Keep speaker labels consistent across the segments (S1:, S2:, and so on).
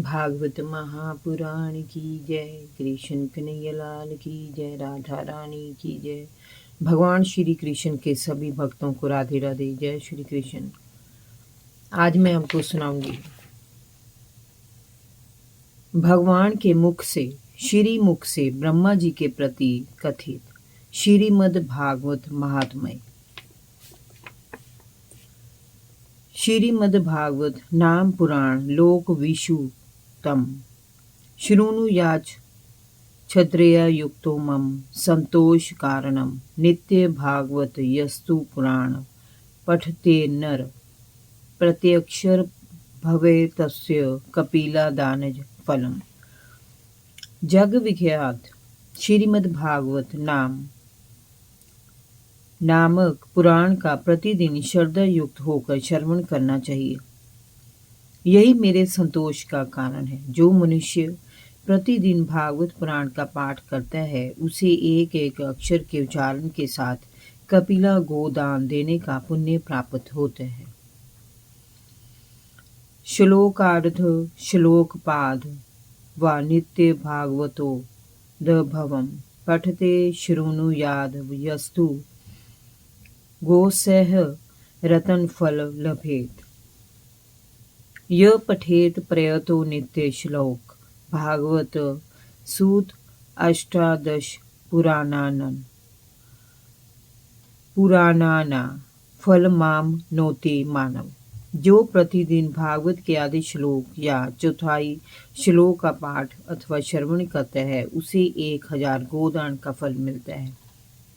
S1: भागवत महापुराण की जय। कृष्ण कन्हैया लाल की जय। राधा रानी की जय। भगवान श्री कृष्ण के सभी भक्तों को राधे राधे। जय श्री कृष्ण। आज मैं आपको सुनाऊंगी भगवान के मुख से, श्री मुख से ब्रह्मा जी के प्रति कथित श्रीमद् भागवत महात्म्य। श्रीमद् भागवत नाम पुराण लोक विषुतम शृणुयाच क्षत्रिय युक्तो मम संतोष कारणम नित्य भागवत यस्तु पुराण पठते नर प्रत्यक्षर भवे तस्य कपिलादानज फलम। जग विख्यात श्रीमद् भागवत नामक पुराण का प्रतिदिन श्रद्धा युक्त होकर श्रवण करना चाहिए। यही मेरे संतोष का कारण है। जो मनुष्य प्रतिदिन भागवत पुराण का पाठ करता है उसे एक एक अक्षर के उच्चारण के साथ कपिला गोदान देने का पुण्य प्राप्त होता है। श्लोकार्ध श्लोकपाद व नित्य भागवतो दभवम पठते शृणुयाद यस्तु गोसह रतन फल लभेत। य पठेत प्रयतो नित्य श्लोक भागवत सूत अष्टादश पुराणाना फल माम नोते मानव। जो प्रतिदिन भागवत के आदि श्लोक या चौथाई श्लोक का पाठ अथवा श्रवण करता है उसे 1000 गोदान का फल मिलता है।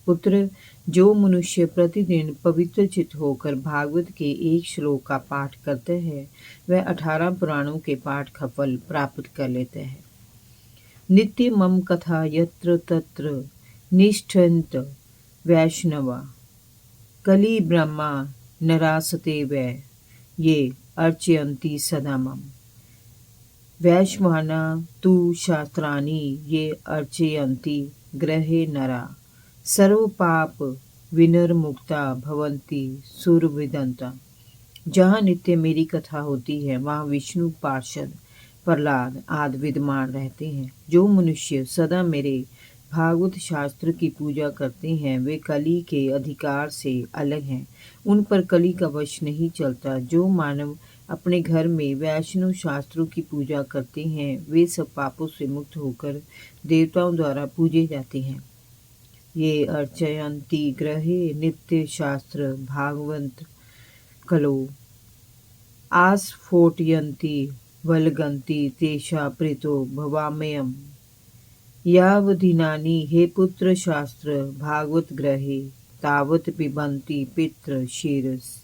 S1: पुत्र, जो मनुष्य प्रतिदिन पवित्र चित्त होकर भागवत के एक श्लोक का पाठ करते हैं वह 18 पुराणों के पाठ का फल प्राप्त कर लेते हैं। नित्य मम कथा यत्र तत्र निष्ठन्त वैष्णवा कली ब्रह्मा नरासते वै ये अर्चयन्ति सदा मम। वैश्वाना तु शास्त्राणि ये अर्चयन्ति गृहे नरा सर्व पाप विनिर्मुक्ता भवन्ति सुरविदंता। जहाँ नित्य मेरी कथा होती है वहाँ विष्णु पार्षद प्रहलाद आदि विद्यमान रहते हैं। जो मनुष्य सदा मेरे भागवत शास्त्र की पूजा करते हैं वे कली के अधिकार से अलग हैं। उन पर कली का वश नहीं चलता। जो मानव अपने घर में वैष्णव शास्त्रों की पूजा करते हैं वे सब पापों से मुक्त होकर देवताओं द्वारा पूजे जाते हैं। ये अर्चयन्ति ग्रहे नित्य शास्त्र भागवत कलो आस्फोटयन्ति वल्गन्ति तेषा प्रीतो भवाम्यहम्। यावदिनानि हे पुत्र शास्त्र भागवत ग्रहे तावत् पिबन्ति पितृ क्षीरस्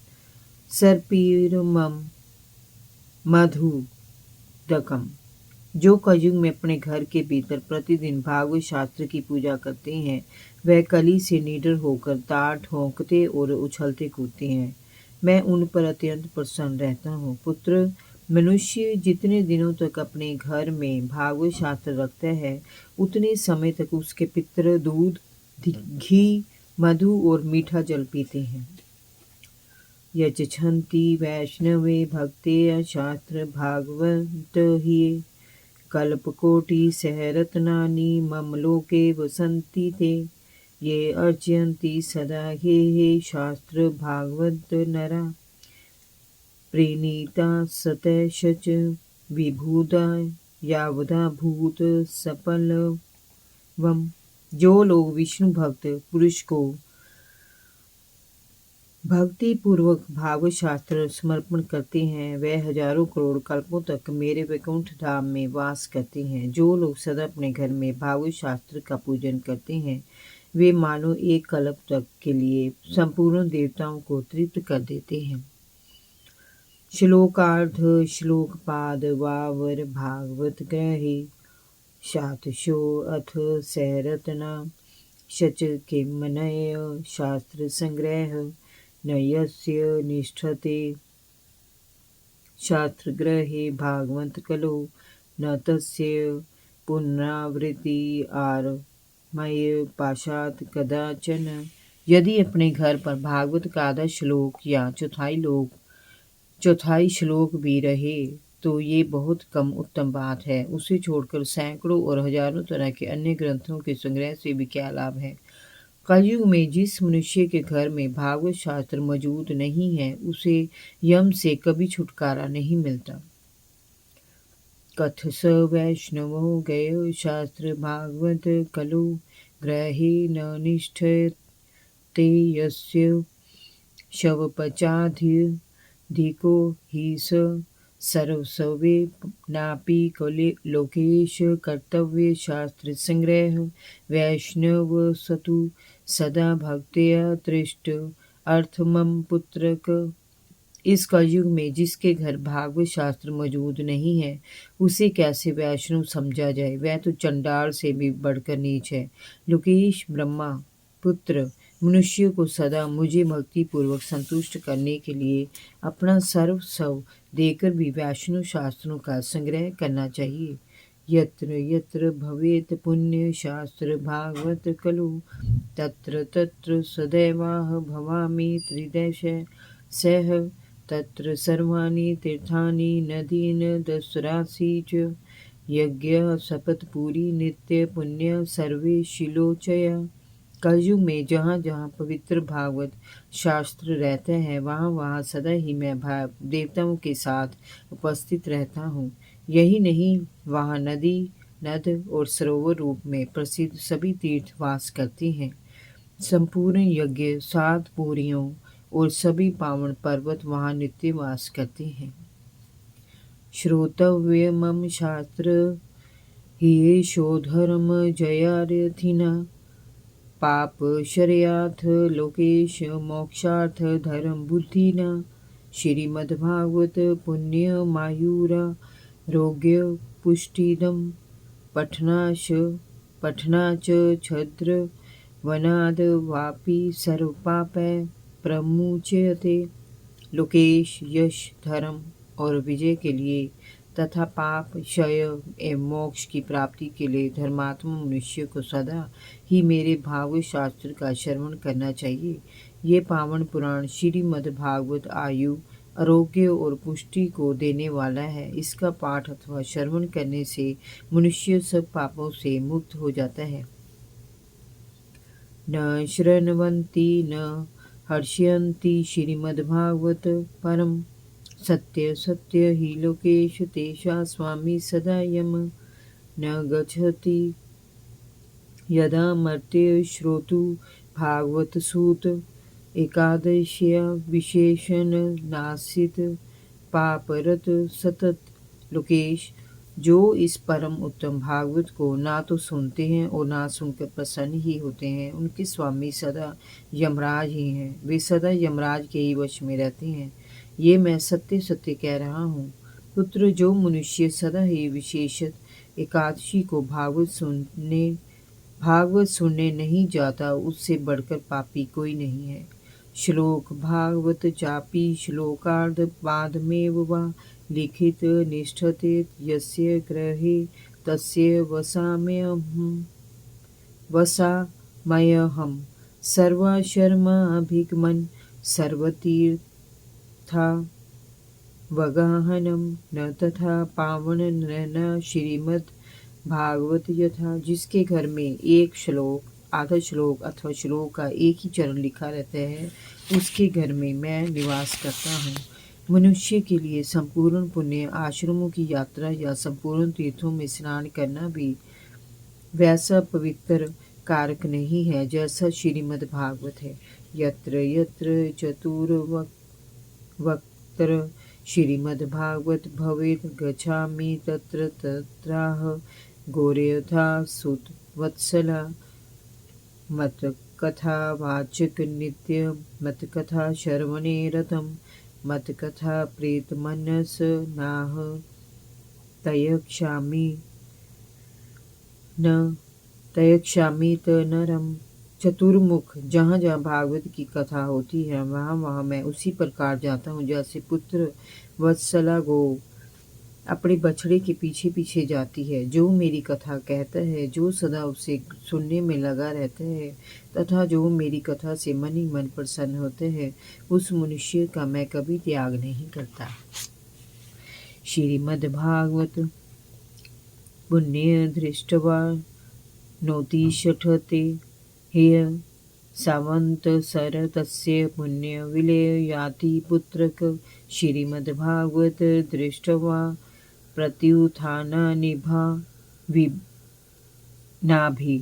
S1: सर्पीरमं मधुदकम्। जो कलयुग में अपने घर के भीतर प्रतिदिन भागवत शास्त्र की पूजा करते हैं वह कली से निडर होकर तार ठोंकते और उछलते कूदते हैं। मैं उन पर अत्यंत प्रसन्न रहता हूँ। पुत्र, मनुष्य जितने दिनों तक अपने घर में भागवत शास्त्र रखता है उतने समय तक उसके पितर दूध, घी, मधु और मीठा जल पीते हैं। यच्छन्ति वैष्णवे भक्ते शास्त्र भागवत ही कल्पकोटि सहरत्नानि मम लोके वसन्ति ते। ये अर्चयन्ति सदा हे शास्त्र भागवत नरा प्रीणीता सतैशच विभूता यावदा भूत सफलवम। जो लोग विष्णु भक्त पुरुष को भक्ति पूर्वक भागवत शास्त्र समर्पण करते हैं वह हजारों करोड़ कल्पों तक मेरे वैकुंठ धाम में वास करते हैं। जो लोग सदा अपने घर में भागवत शास्त्र का पूजन करते हैं वे मानो एक कल्प तक के लिए संपूर्ण देवताओं को तृप्त कर देते हैं। श्लोकार्ध श्लोकपाद वावर भागवत ग्रहे शातशो अथ सहरत्ना शच किमनय शास्त्र संग्रह न यस्य निष्ठते शास्त्रग्रहे भागवत कलो न तस्य पुनरावृत्ति आरमय पाशात कदाचन। यदि अपने घर पर भागवत का आधा श्लोक या चौथाई श्लोक भी रहे तो ये बहुत कम उत्तम बात है। उसे छोड़कर सैकड़ों और हजारों तरह के अन्य ग्रंथों के संग्रह से भी क्या लाभ है। कलयुग में जिस मनुष्य के घर में भागवत शास्त्र मौजूद नहीं है, उसे यम से कभी छुटकारा नहीं मिलता। कथ स वैष्णवो गयो शास्त्र भागवत कलु ग्रहे न निष्ठते यस्य शवपचाधिको हि स सर्वस्वे नापि लोकेश कर्तव्य शास्त्र संग्रह वैष्णव सतु सदा भक्त्या तृष्ट अर्थमम पुत्रक। इस कलयुग में जिसके घर भागवत शास्त्र मौजूद नहीं है, उसे कैसे वैष्णव समझा जाए। वह तो चंडाल से भी बढ़कर नीच है। लोकेश ब्रह्मा पुत्र मनुष्य को सदा मुझे भक्ति पूर्वक संतुष्ट करने के लिए अपना सर्वस्व देकर भी वैष्णव शास्त्रों का संग्रह करना चाहिए। यत्र यत्र भवेत पुण्य शास्त्र भागवत खलु तत्र तत्र सदैवाह भवामि त्रिदश सह तत्र सर्वाणि तीर्थानि नदीन दशराशि च यज्ञ शपथपूरी नित्य पुण्य सर्वे शिलोचय। कलयुग में जहाँ जहाँ पवित्र भागवत शास्त्र रहते हैं, वहाँ वहाँ सदा ही मैं देवताओं के साथ उपस्थित रहता हूँ। यही नहीं, वहाँ नदी नद और सरोवर रूप में प्रसिद्ध सभी तीर्थ वास करती हैं। संपूर्ण यज्ञ 7 पूरियों और सभी पावन पर्वत वहाँ नित्य वास करते हैं। श्रोतव्यमं शास्त्र येषो धर्म जयार्थिना पाप शर्याथ लोकेश मोक्षार्थ धर्म बुद्धिना। श्रीमद्भागवत पुण्य मायूरा रोग्य पुष्टिदम पठनाच छद्र वनाद वापि सर्वपापै प्रमुच्यते। लोकेश यश धर्म और विजय के लिए तथा पाप क्षय एवं मोक्ष की प्राप्ति के लिए धर्मात्मा मनुष्य को सदा ही मेरे भागवत शास्त्र का श्रवण करना चाहिए। ये पावन पुराण श्रीमद्भागवत आयु आरोग्य और पुष्टि को देने वाला है। इसका पाठ अथवा श्रवण करने से मनुष्य सब पापों से मुक्त हो जाता है। न शृण्वन्ति न हर्ष्यन्ति श्रीमद्भागवत परम सत्य सत्य हि लोकेश तेषा स्वामी सदा यम न गच्छति यदा मर्त्य श्रोतु भागवत सूत एकादश्या विशेषण नासित पापरत सतत। लोकेश, जो इस परम उत्तम भागवत को ना तो सुनते हैं और ना सुनकर प्रसन्न ही होते हैं, उनके स्वामी सदा यमराज ही हैं। वे सदा यमराज के ही वश में रहते हैं। ये मैं सत्य सत्य कह रहा हूँ। पुत्र, जो मनुष्य सदा ही विशेषत एकादशी को भागवत सुनने नहीं जाता, उससे बढ़कर पापी कोई नहीं है। श्लोक भागवत चापि श्लोकार्ध पादमेव वा लिखित निष्ठते यस्य ग्रहे तस्य वसामयहम् सर्वशर्माभिगमन् सर्वतीर्था वगाहनम न तथा पावन न श्रीमद् भागवत यथा। जिसके घर में एक श्लोक, आधा श्लोक अथवा श्लोक का एक ही चरण लिखा रहता है, उसके घर में मैं निवास करता हूँ। मनुष्य के लिए संपूर्ण पुण्य आश्रमों की यात्रा या संपूर्ण तीर्थों में स्नान करना भी वैसा पवित्र कारक नहीं है जैसा श्रीमद् भागवत है। यत्र यत्र चतुर्वक्त्र श्रीमद्भागवत भवेत् गच्छामि तत्र तत्राह गौरयथा सुत वत्सला मत्कथा वाचक नित्य मत्कथा श्रवणे रतम मत्कथा प्रेत मनस नाह तयक्षामि त नरम। चतुर्मुख, जहाँ जहाँ भागवत की कथा होती है, वहाँ वहाँ मैं उसी प्रकार जाता हूँ जैसे पुत्र वत्सला गो अपने बछड़े के पीछे पीछे जाती है। जो मेरी कथा कहता है, जो सदा उसे सुनने में लगा रहता है तथा जो मेरी कथा से मन ही मन प्रसन्न होते हैं, उस मनुष्य का मैं कभी त्याग नहीं करता। श्रीमद्भागवत पुण्य दृष्टवा नोतिष्ठते हेय सावंत सर तस्य पुण्य विलय याति पुत्रक श्रीमद्भागवत दृष्टवा प्रत्युत्थाना निभा नाभि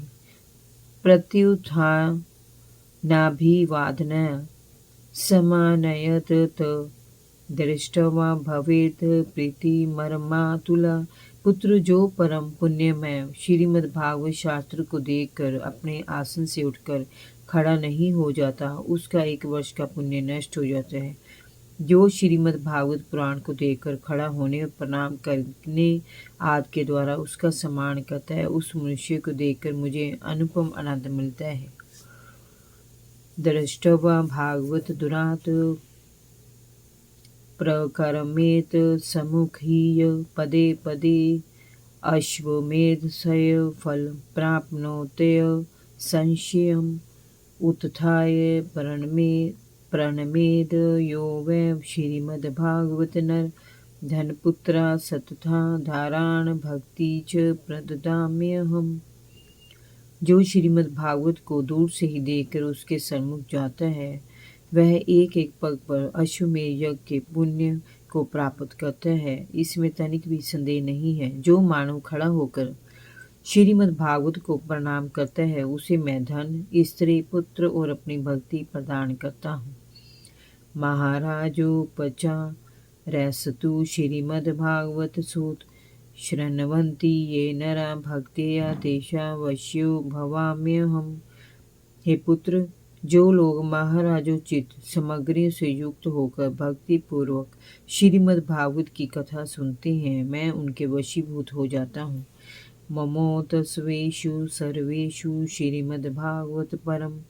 S1: प्रत्युत्थानाभिवादना समानयत दृष्टवा भवेत प्रीतिमर्मातुला। पुत्र जो परम पुण्यमय श्रीमद्भागवत शास्त्र को देखकर अपने आसन से उठकर खड़ा नहीं हो जाता, उसका 1 वर्ष का पुण्य नष्ट हो जाता है। जो श्रीमद्भागवत पुराण को देखकर खड़ा होने और प्रणाम करने आदि के द्वारा उसका सम्मान करता है, उस मनुष्य को देखकर मुझे अनुपम आनंद मिलता है। दृष्टवा भागवत दुरात प्रकरमेत सम्मुखीय पदे पदे अश्वमेधस्य फल प्राप्नोत्य संशयम् उत्थाय प्रणमेद यो वै श्रीमद्भागवत नर धनपुत्रा सतथा धाराण भक्ति च प्रददाम्यहम्। जो श्रीमद्भागवत को दूर से ही देखकर उसके सम्मुख जाता है, वह एक एक पग पर अश्वमेध यज्ञ के पुण्य को प्राप्त करता है, इसमें तनिक भी संदेह नहीं है। जो मानव खड़ा होकर श्रीमद्भागवत को प्रणाम करता है, उसे मैं धन, स्त्री, पुत्र और अपनी भक्ति प्रदान करता हूँ। महाराजोपचा रैसतु श्रीमद्भागवत सूत शृण्वन्ति ये नरा भक्त्या तेषा वश्यो भवाम्यहम्। हे पुत्र, जो लोग महाराजोचित सामग्रियों से युक्त होकर भक्ति पूर्वक श्रीमद्भागवत की कथा सुनते हैं, मैं उनके वशीभूत हो जाता हूँ। ममोतस्वेषु सर्वेषु श्रीमद्भागवत परम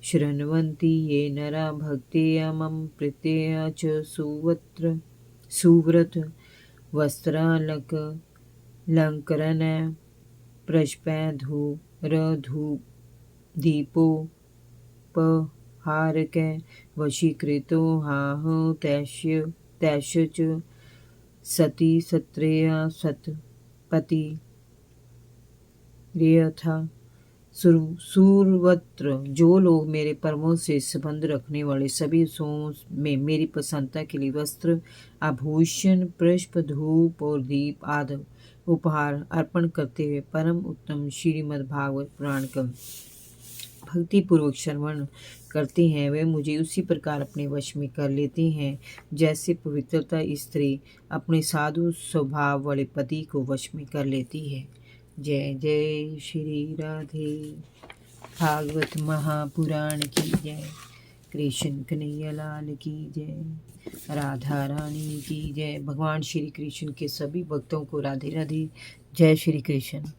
S1: शृण्वन्ति ये नरा भक्त्या मम प्रीत्या च सुव्रत वस्त्रालङ्करण प्रष्पैर्धूपदीपोपहारक वशीकृतो हाह तैश्च सती सत्रेया सतपति रेयथा सूर्वत्र। जो लोग मेरे परमों से संबंध रखने वाले सभी सों में मेरी प्रसन्नता के लिए वस्त्र, आभूषण, पुष्प, धूप और दीप आदि उपहार अर्पण करते हुए परम उत्तम श्रीमद्भागवत पुराण का भक्ति पूर्वक श्रवण करते हैं, वे मुझे उसी प्रकार अपने वश में कर लेते हैं जैसे पवित्रता स्त्री अपने साधु स्वभाव वाले पति को वश में कर लेती है। जय जय श्री राधे भागवत महापुराण की जय। कृष्ण कन्हैया लाल की जय। राधा रानी की जय। भगवान श्री कृष्ण के सभी भक्तों को राधे राधे। जय श्री कृष्ण।